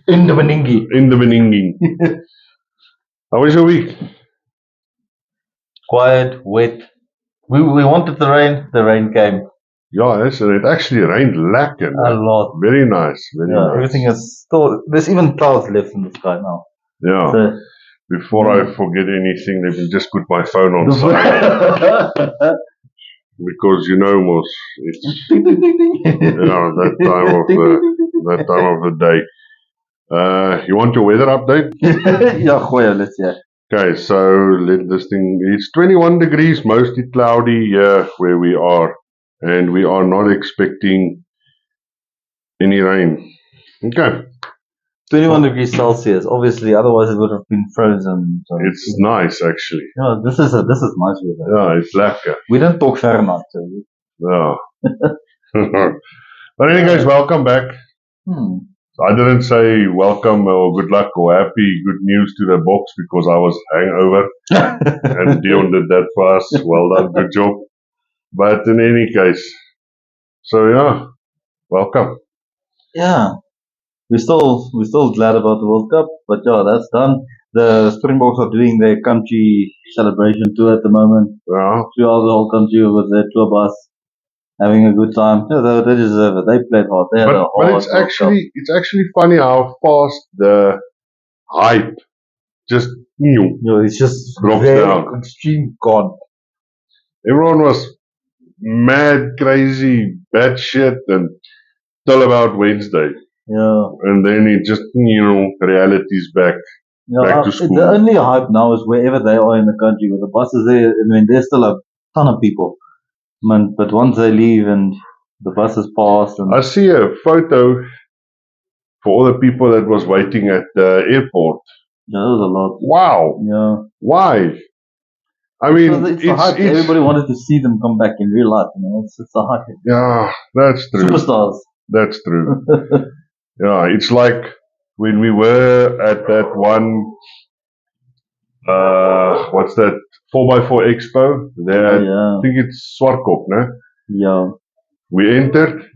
In the Meningi. In the Meningi. How was your week? Quiet, wet. We wanted the rain came. Yeah, it actually rained lekker. A lot. Very nice, very nice. Everything is still, there's even clouds left in the sky now. Yeah. So, before I forget anything, let me just put my phone on silent. Because Mos, it's that time of the day. You want your weather update? Yeah, let's hear. Okay, so it's 21 degrees, mostly cloudy here where we are, and we are not expecting any rain. Okay. 21 degrees Celsius, obviously, otherwise it would have been frozen. So it's nice, actually. Yeah, this is nice weather. Yeah, it's lekker. We don't talk Fahrenheit, so. No. But anyways, welcome back. I didn't say welcome or good luck or happy good news to the box because I was hangover and Dion did that for us. Well done, good job. But in any case, so yeah, welcome. Yeah, we're still glad about the World Cup, but yeah, that's done. The Springboks are doing their country celebration tour at the moment. Yeah. Throughout the whole country with their tour bus, having a good time. Yeah, they deserve it. They played hard. They had a hard but it's actually funny how fast the hype just it's just drops down. Extreme gone. Everyone was mad, crazy, bad shit until about Wednesday. Yeah. And then it just reality's back. Back to school. The only hype now is wherever they are in the country with the buses there. I mean, there's still a ton of people. But once they leave and the buses pass, I see a photo for all the people that was waiting at the airport. Yeah, that was a lot. Wow. Yeah. Why? I mean, it's a hype. Everybody wanted to see them come back in real life. It's a hype. Yeah, that's true. Superstars. That's true. Yeah, it's like when we were at that one. What's that? 4x4 Expo. There, I think it's Swartkop, no? Yeah. We entered.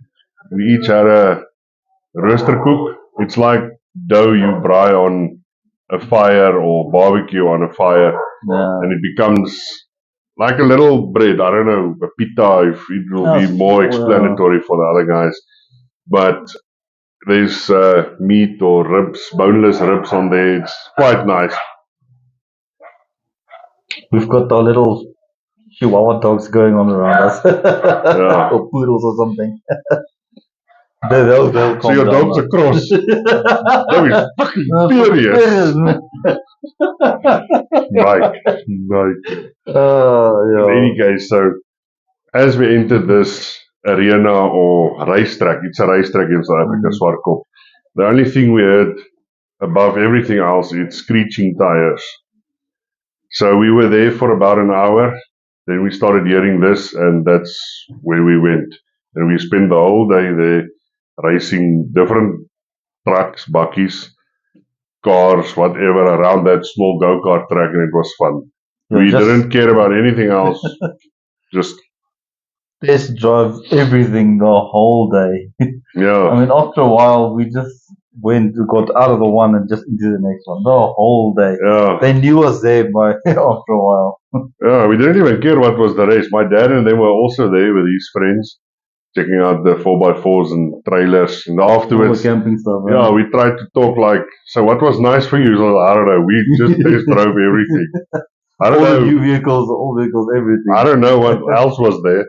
We each had a roosterkoek. It's like dough you braai on a fire or barbecue on a fire, and it becomes like a little bread. I don't know, a pita, if it will be more explanatory for the other guys. But there's meat or ribs, boneless ribs on there. It's quite nice. We've got our little Chihuahua dogs going on around us. Or poodles or something. They'll so your dog's a cross. That is fucking furious. Right. In any case, so as we entered this arena or racetrack, it's a racetrack in South Africa, Swartkop. The only thing we heard above everything else is screeching tires. So we were there for about an hour. Then we started hearing this, and that's where we went. And we spent the whole day there racing different trucks, bakkies, cars, whatever, around that small go-kart track, and it was fun. We didn't care about anything else. Just test drive everything the whole day. Yeah. I mean, after a while, we just got out of the one and just into the next one the whole day. Yeah. They knew us there by after a while. Yeah, we didn't even care what was the race. My dad and they were also there with his friends, checking out the 4x4s and trailers. And afterwards, all the camping stuff. Yeah, we tried to talk like, so what was nice for you? So, I don't know. We just test drove everything. I don't know. All new vehicles, old vehicles, everything. I don't know what else was there.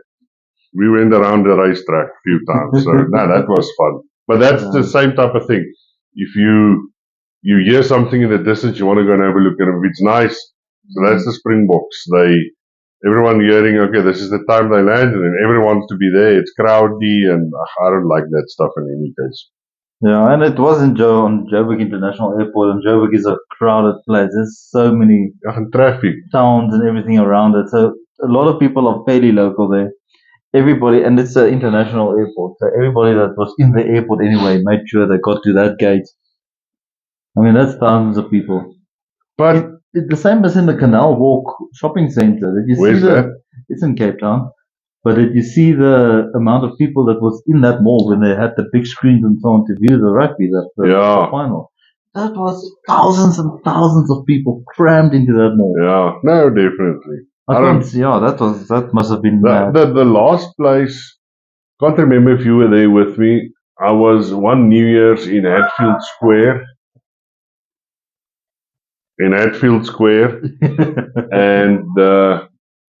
We went around the racetrack a few times. So, no, that was fun. But that's the same type of thing. If you hear something in the distance, you want to go and have a look at it. If it's nice, so that's the Springboks. Everyone hearing, okay, this is the time they landed, and everyone wants to be there. It's crowdy, and I don't like that stuff in any case. Yeah, and it wasn't on Joburg International Airport, and Joburg is a crowded place. There's so many traffic, towns and everything around it. So a lot of people are fairly local there. Everybody, and it's an international airport, so everybody that was in the airport anyway made sure they got to that gate. I mean, that's thousands of people. But it's the same as in the Canal Walk shopping center. Did you where's see that? It's in Cape Town. But did you see the amount of people that was in that mall when they had the big screens and so on to view the rugby, the Yeah. final? That was thousands and thousands of people crammed into that mall. Yeah, no, definitely. I I can't don't- see. Yeah, that must have been The, mad. the last place, can't remember if you were there with me. I was one New Year's in Hatfield Square. And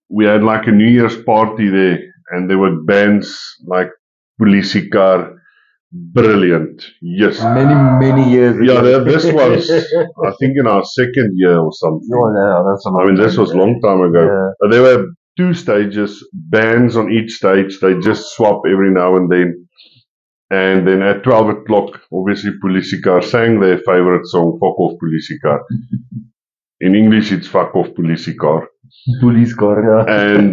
we had like a New Year's party there, and there were bands like Police Car. Brilliant. Yes. many years ago. Yeah, this was, I think, in our second year or something. Oh, yeah, that's a I long mean, this time was a ago. long time ago. Yeah. But there were two stages, bands on each stage. They just swap every now and then. And then at 12 o'clock, obviously, Police Car sang their favorite song, Fuck Off Police Car. In English, it's Fuck Off Police Car. Police car, yeah. And,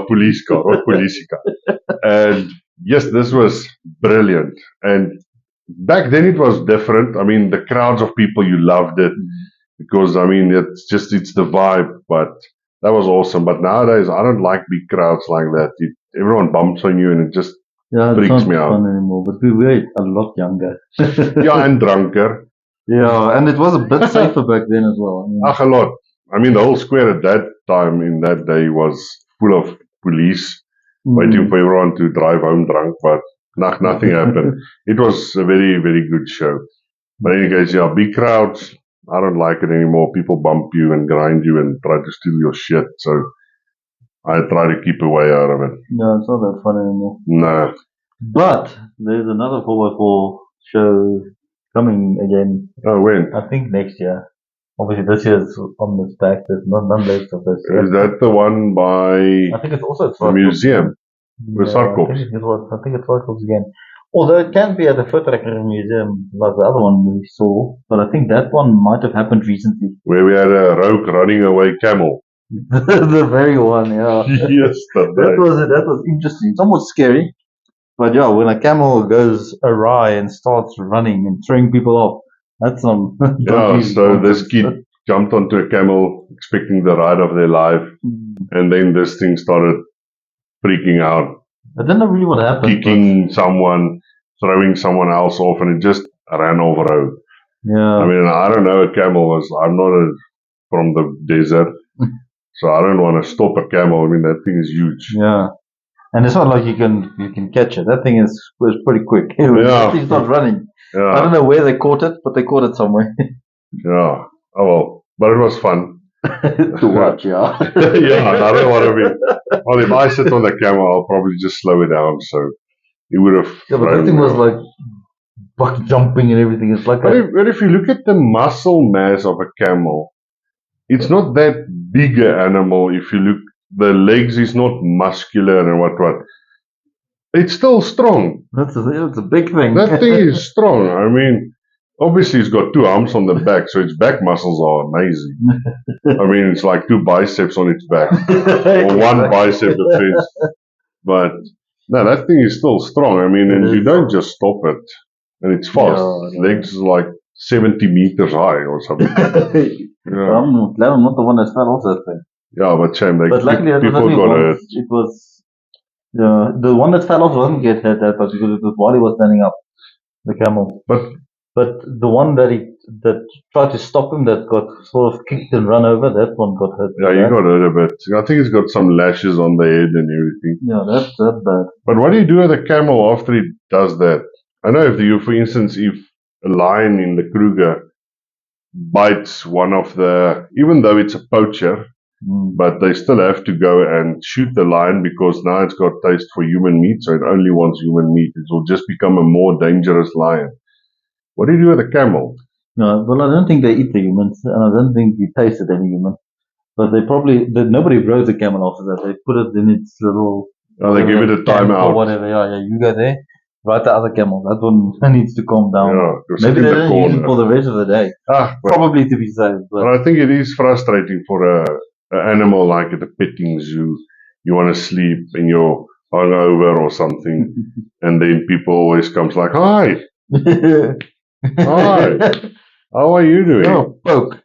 Police Car, or Police Car. And yes, this was brilliant. And back then it was different. I mean, the crowds of people, you loved it. Because, I mean, it's the vibe. But that was awesome. But nowadays, I don't like big crowds like that. Everyone bumps on you and it just Yeah, it's freaks not me out. fun anymore. But we were a lot younger. Yeah, and drunker. Yeah, and it was a bit safer back then as well. I mean, A lot. I mean, the whole square at that time, in that day, was full of police waiting for everyone to drive home drunk, but nothing happened. It was a very, very good show. But in any case, yeah, big crowds, I don't like it anymore. People bump you and grind you and try to steal your shit, so I try to keep away out of it. Yeah, it's not that fun anymore. Nah. But there's another 4x4 show coming again, Oh, when? I think next year. Obviously, this year's on this back. There's none left of this. Is that the one by I think it's also the museum? With I Sarkops? think it's Sarkops again. Although it can be at the Footracker Museum, like the other one we saw. But I think that one might have happened recently. Where we had a rogue running away camel. The very one, yeah. Yes, That was interesting. Somewhat scary. But yeah, when a camel goes awry and starts running and throwing people off, that's some. Yeah, so this kid jumped onto a camel expecting the ride of their life, and then this thing started freaking out, I don't know really what happened. kicking someone, throwing someone else off, and it just ran off road. Yeah. I mean, I don't know a camel was. I'm not from the desert, so I don't want to stop a camel. I mean, that thing is huge. Yeah. And it's not like you can catch it. That thing was pretty quick. That thing starts running. I Yeah, don't know where they caught it, but they caught it somewhere yeah. Oh well, but it was fun. to watch. Yeah. Yeah, I don't want to be. Well, if I sit on the camel, I'll probably just slow it down. So it would have. Yeah, but that thing was like buck jumping and everything. It's like But if you look at the muscle mass of a camel, it's not that big an animal. If you look, the legs is not muscular and what. It's still strong. it's a big thing. That thing is strong. I mean, obviously it's got two arms on the back, so its back muscles are amazing. I mean, it's like two biceps on its back, or one bicep defense. But no, that thing is still strong. I mean, and you don't just stop it, and it's fast. Yeah. Legs is like 70 meters high or something. Yeah, I'm glad I'm not the one that fell off that thing. yeah, but shame. But luckily, that was people only got once. hurt. It was the one that fell off doesn't get hurt that much because it was while he was standing up, the camel. But the one that tried to stop him, that got sort of kicked and run over, that one got hurt. Yeah, you got hurt a bit. I think it's got some lashes on the head and everything. Yeah, that's bad. But what do you do with a camel after it does that? I know for instance, if a lion in the Kruger bites one of even though it's a poacher, but they still have to go and shoot the lion because now it's got taste for human meat, so it only wants human meat. It will just become a more dangerous lion. What do you do with a camel? No, well, I don't think they eat the humans, and I don't think he tasted any human. But nobody rode the camel after that. They put it in its little. They give it a camp or timeout. whatever. Yeah, you go there. Ride the other camel. That one needs to calm down. Yeah, go sit Maybe in they the don't use it corner. for the rest of the day. But Probably to be safe. But I think it is frustrating for an animal like at a petting zoo. You want to sleep and you're hungover or something, and then people always comes like, "Hi, hi, how are you doing?" Oh, poke.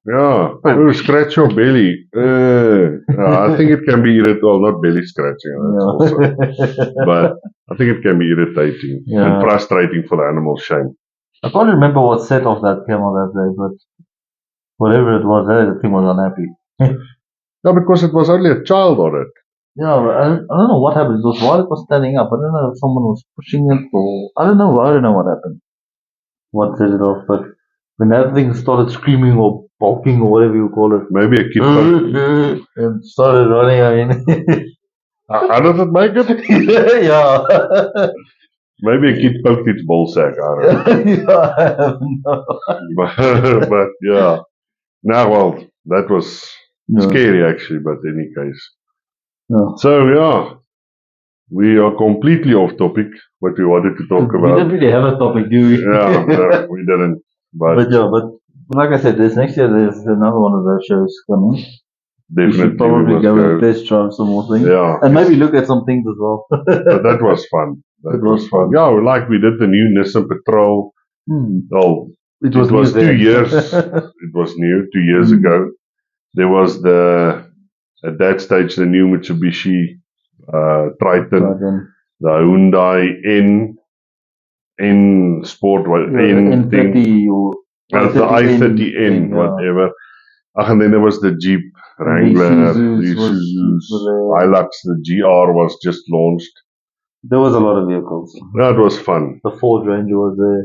Yeah, oh, scratch your belly. I think it can be irritating. Well, not belly scratching, that's also. But I think it can be irritating and Yeah. frustrating for the animal shame. I can't remember what set off that camel that day, but whatever it was, the thing was unhappy. No, because it was only a child on it. Yeah, I don't know what happened. It was while it was standing up. I don't know if someone was pushing it or I don't know. I don't know what happened. What set it off? But when that thing started screaming or barking or whatever you call it, Maybe a kid poked, and started running. I mean, how does it make it? yeah, Maybe a kid poked its ball sack. I don't know. yeah, I have no. But yeah. Now, well, that was No, scary actually, but in any case. no. So, yeah, we are completely off topic, what we wanted to talk We about. didn't really have a topic, do we? Yeah, no, we didn't. But yeah, but like I said, next year there's another one of those shows coming. We Definitely should probably must go and test drive some more things. Yeah, And maybe look at some things as well. but that was fun. That It was fun. Yeah, like we did the new Nissan Patrol. Well, It it was new 2 then. years. It was new 2 years ago. There was at that stage, the new Mitsubishi Triton, the Hyundai N Sport, N thing. N30 or That's the i30N, whatever. And then there was the Jeep Wrangler, the Isuzus, Hilux, the GR was just launched. There was a lot of vehicles. That was fun. The Ford Ranger was there.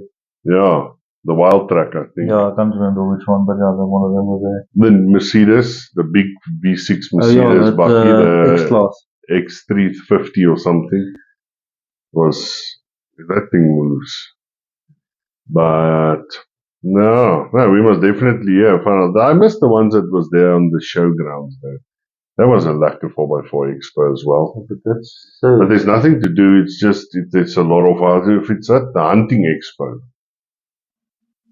Yeah, the Wild Track, I think. Yeah, I can't remember which one, but yeah, one of them was there. The Mercedes, the big V6 Mercedes Bucky, the X-Class. X350 or something, that thing moves. But no, we must definitely find out. I missed the ones that was there on the showgrounds there. That was a Lacta 4x4 Expo as well. But there's nothing to do. It's just it's a lot of if it's at the hunting expo.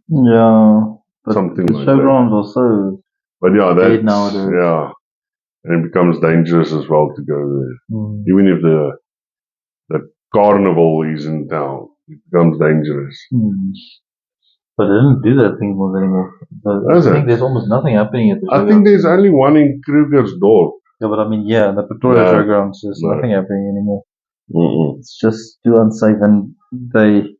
Yeah, but something the like showgrounds are so But yeah, dead that's nowadays. yeah, and it becomes dangerous as well to go there. Even if the carnival is in town, it becomes dangerous. But they don't do that thing anymore. I think there's almost nothing happening at the showgrounds. I think there's only one in Krugersdorp. Yeah, but I mean, the Pretoria showgrounds, there's nothing happening anymore. It's just too unsafe, and they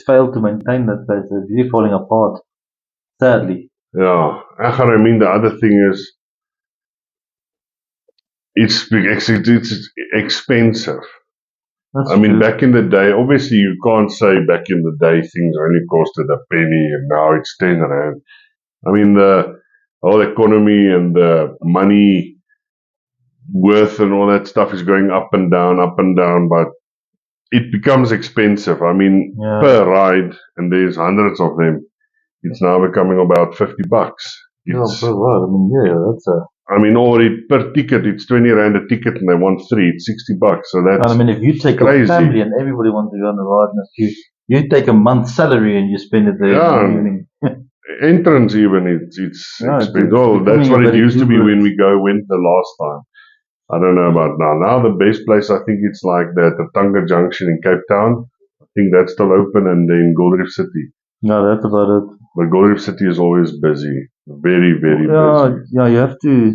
fail to maintain that place. It's really falling apart, sadly. Yeah, I mean, the other thing is, it's expensive. I mean, back in the day, obviously you can't say back in the day things only costed a penny and now it's 10 rand. I mean, the whole economy and the money worth and all that stuff is going up and down, but it becomes expensive. I mean, per ride, and there's hundreds of them, it's now becoming about $50. Per ride. I mean, that's a... I mean, or per ticket, it's 20 rand a ticket and they want 3, it's $60. So that's I mean, if you take a family and everybody wants to go on the ride, and you take a month's salary and you spend it there in the evening. Entrance even, it's expensive. Oh, that's what it used to be when we went the last time. I don't know about now. Now the best place, I think it's like the Tatunga Junction in Cape Town. I think that's still open, and then Gold Reef City. No, that's about it. But Gold Reef City is always busy. Very, very busy. Yeah, you have to...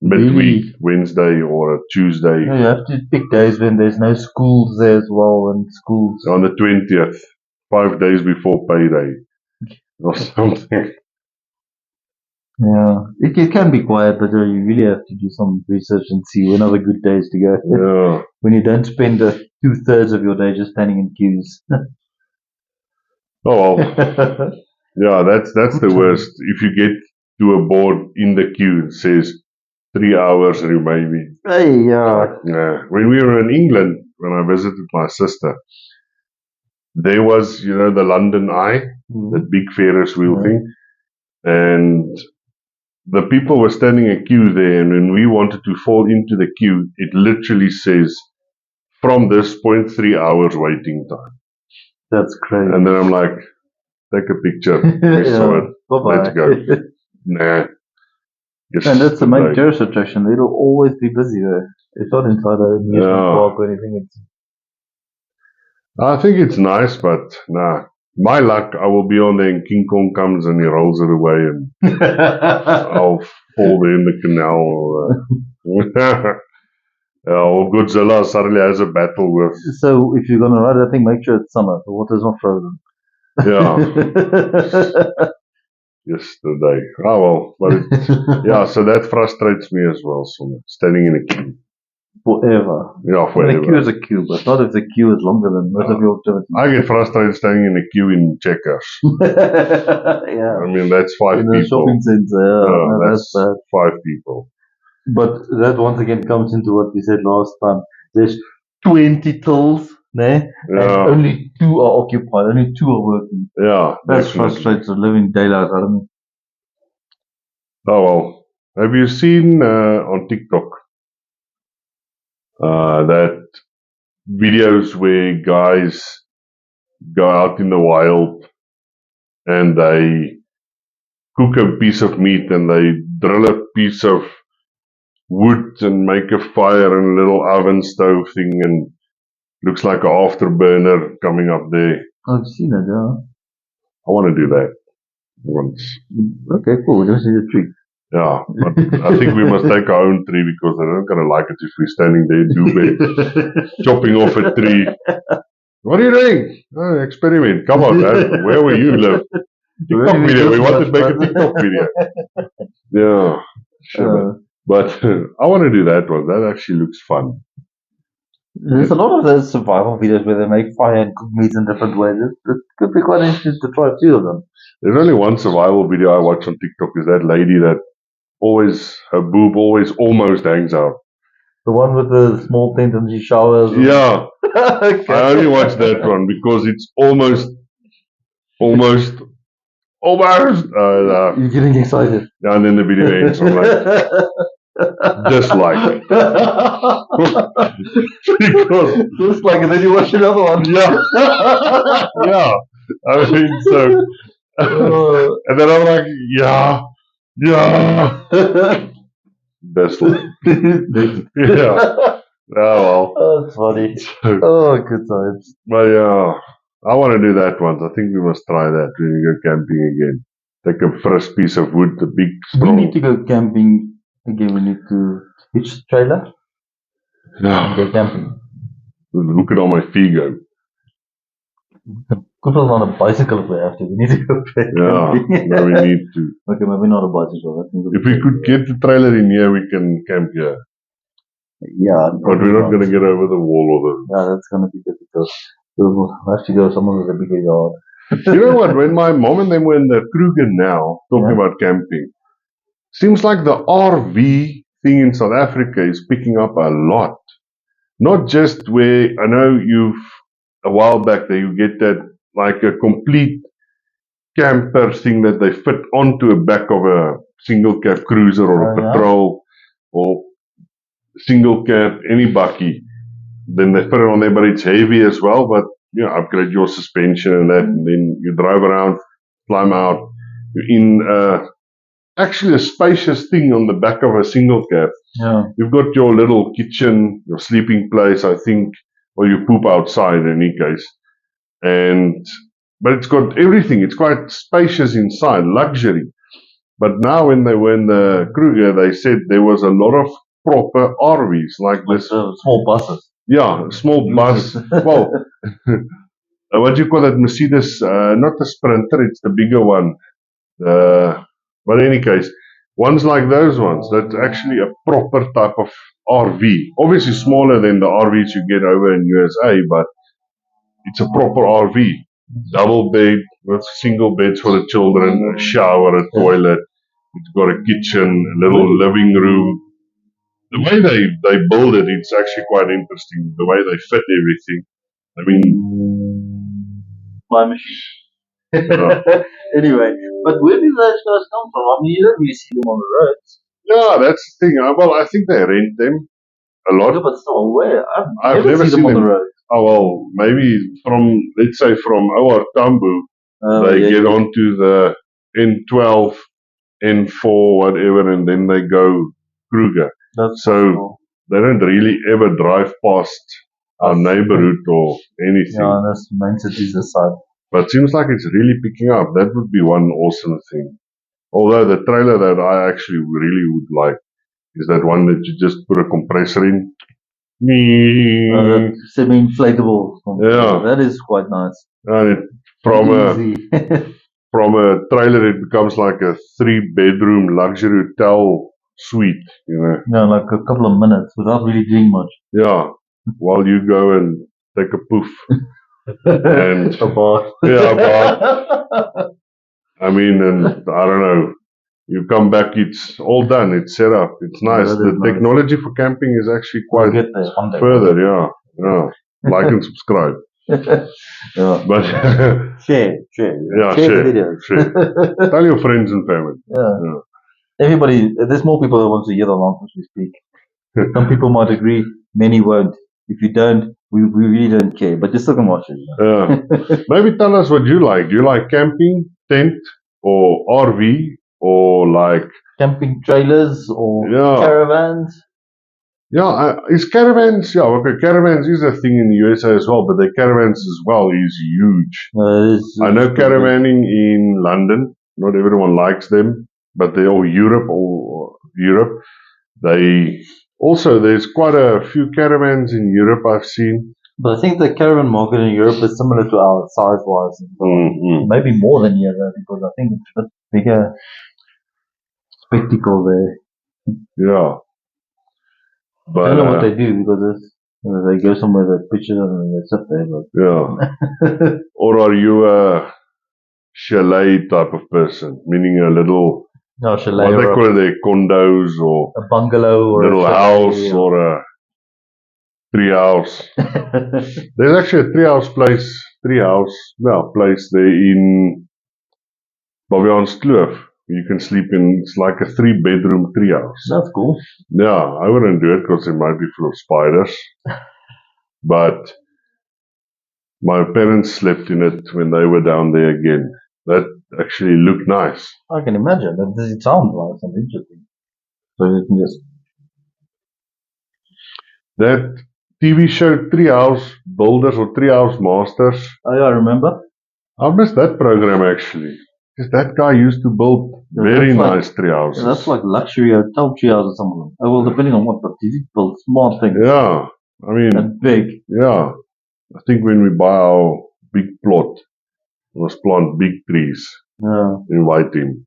Midweek, Wednesday or a Tuesday. Yeah, you have to pick days when there's no schools there as well, and schools... On the 20th, 5 days before payday. Or something. Yeah, it can be quiet, but you really have to do some research and see when are the good days to go. Yeah. When you don't spend 2/3 of your day just standing in queues. Oh, well. Yeah, that's the worst. If you get to a board in the queue, it says 3 hours remaining. Hey, yeah. When we were in England, when I visited my sister, there was, the London Eye, that big Ferris wheel thing, and the people were standing in queue there, and when we wanted to fall into the queue, it literally says, from this point, 3 hours waiting time. That's crazy. And then I'm like, take a picture. We saw it. Bye-bye. Let's go. Nah. And that's the main tourist attraction. It'll always be busy there. It's not inside a amusement park or anything. I think it's nice, but nah. My luck, I will be on there and King Kong comes and he rolls it away and I'll fall there in the canal. Or Godzilla suddenly has a battle with. So if you're gonna ride that thing, make sure it's summer. The water's not frozen. Yeah, yesterday. Oh well, but yeah, so that frustrates me as well. So standing in a queue. Forever. Yeah, I mean, a forever. queue is a queue, but not if the queue is longer than most of your activities. I get frustrated standing in a queue in Checkers. Yeah. I mean, that's five In a people. shopping center, yeah, Yeah, no, that's bad. 5 people. But that once again comes into what we said last time. There's 20 tills, and Yeah, only 2 are occupied, only 2 are working. yeah, That's definitely. frustrates the living daylight out of me. Oh well. Have you seen on TikTok that videos where guys go out in the wild and they cook a piece of meat and they drill a piece of wood and make a fire in a little oven stove thing and looks like an afterburner coming up there. I've seen it, yeah. I want to do that once. Okay, cool. We just need a tree. Yeah, but I think we must take our own tree because they're not going to like it if we're standing there chopping off a tree. What are you doing? Oh, experiment. Come on, man. Where will you live? TikTok video. We want to make a TikTok video. Yeah, sure. But I want to do that one. That actually looks fun. There's a lot of those survival videos where they make fire and cook meat in different ways. It could be quite interesting to try a few of them. There's only one survival video I watch on TikTok. Is that lady that always, her boob always almost hangs out. The one with the small tent and she showers. Yeah. Okay. I only watch that one because it's almost. You're getting excited. Yeah, and then the video ends. I'm like, dislike. Because Dislike, and then you watch another one. yeah, yeah. I mean, so, and then I'm like, yeah. Dislike. Yeah. Oh well. That's funny. Oh, good times. But yeah, I want to do that once. I think we must try that when we go camping again. Take a fresh piece of wood, a big We strong. need to go camping again. We need to hitch the trailer and Yeah. go camping. Look at all my feet go. Could put on a bicycle if we have to. We need to go Yeah, camping. no, we need to. Okay, maybe not a bicycle. I think If we could get the trailer in here, we can camp here. yeah, But we're not going to get over the wall or Yeah, that's gonna be difficult. We'll have to go somewhere with a bigger yard. You know what? When my mom and them were in the Kruger now, talking about camping, seems like the RV thing in South Africa is picking up a lot. Not just where, I know a while back there, you get that, like a complete camper thing that they fit onto the back of a single cab cruiser or a patrol or single cab, any bakkie. Then they put it on there, but it's heavy as well. But you know, upgrade your suspension and that, and then you drive around, climb out. You're in actually a spacious thing on the back of a single cab. Yeah. You've got your little kitchen, your sleeping place, I think, or you poop outside in any case. But it's got everything. It's quite spacious inside, luxury. But now when they were in the Kruger, they said there was a lot of proper RVs like this. Small buses. Yeah, small bus. Well, what do you call that? Mercedes, not the Sprinter, it's the bigger one. But in any case, ones like those ones, that's actually a proper type of RV. Obviously smaller than the RVs you get over in USA, but it's a proper RV. Double bed with single beds for the children, a shower, a toilet. It's got a kitchen, a little living room. The way they build it, it's actually quite interesting. The way they fit everything. I mean, My machine. Anyway, but where do those guys come from? I mean, you don't really see them on the roads. yeah, that's the thing. Well, I think they rent them a lot. Yeah, but still, where? I've never seen them on them. the road. Oh well, maybe from, let's say, from our Tambu, they get onto the N12, N4, whatever, and then they go Kruger. So they don't really ever drive past our neighborhood or anything. Yeah, that's main cities aside. But seems like it's really picking up. That would be one awesome thing. Although the trailer that I actually really would like is that one that you just put a compressor in. That semi-inflatable. Yeah. That is quite nice. And it, from a trailer, it becomes like a 3-bedroom luxury hotel suite, Yeah, like a couple of minutes without really doing much. Yeah, while you go and take a poof. And a bath. Yeah, a bath. I mean, and I don't know. You come back, it's all done. It's set up. It's nice. That The is nice. technology for camping is actually We'll quite get there one day. further. Yeah. Like and subscribe. Yeah. But Share. yeah, Share the videos. share. Tell your friends and family. Yeah. Everybody, there's more people that want to hear the nonsense we speak. Some people might agree, many won't. If you don't, we really don't care, but just still can watch it. Yeah. Maybe tell us what you like. Do you like camping, tent, or RV, or like Camping trailers or Yeah. caravans? Yeah, is caravans? Yeah, okay, caravans is a thing in the USA as well, but the caravans as well is huge. I know caravanning in London. Not everyone likes them, but they all Europe. They also there's quite a few caravans in Europe I've seen. But I think the caravan market in Europe is similar to our size-wise. Mm-hmm. Maybe more than here, though, because I think it's a bit bigger spectacle there. Yeah, I but don't know what they do because they go somewhere, they pitch it and they sit there. But yeah. Or are you a chalet type of person, meaning a little no, chalet what they or call it, their condos or a bungalow or little a house or a treehouse. There's actually a treehouse place there in Baviaanskloof. You can sleep in. It's like a 3-bedroom treehouse. That's cool. Yeah, I wouldn't do it because it might be full of spiders. But my parents slept in it when they were down there again. That actually looked nice. I can imagine. It sounds nice and interesting. So you can just That TV show Treehouse Builders or Treehouse Masters. Oh yeah, I remember. I missed that program actually. Because that guy used to build very nice tree houses. Yeah, that's like luxury hotel tree houses or something. Oh, well, depending on what, but he built smart things. Yeah, I mean, and big. Yeah, I think when we buy our big plot, we must plant big trees. Yeah. Invite him,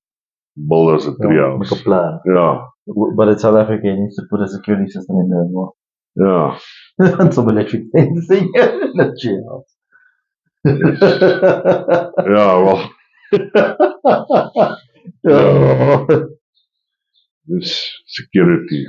build us a tree house. Make a plan. Yeah. But in South Africa, he needs to put a security system in there as well. Yeah. And some electric fencing in a tree house. Yeah, well. Oh. This security.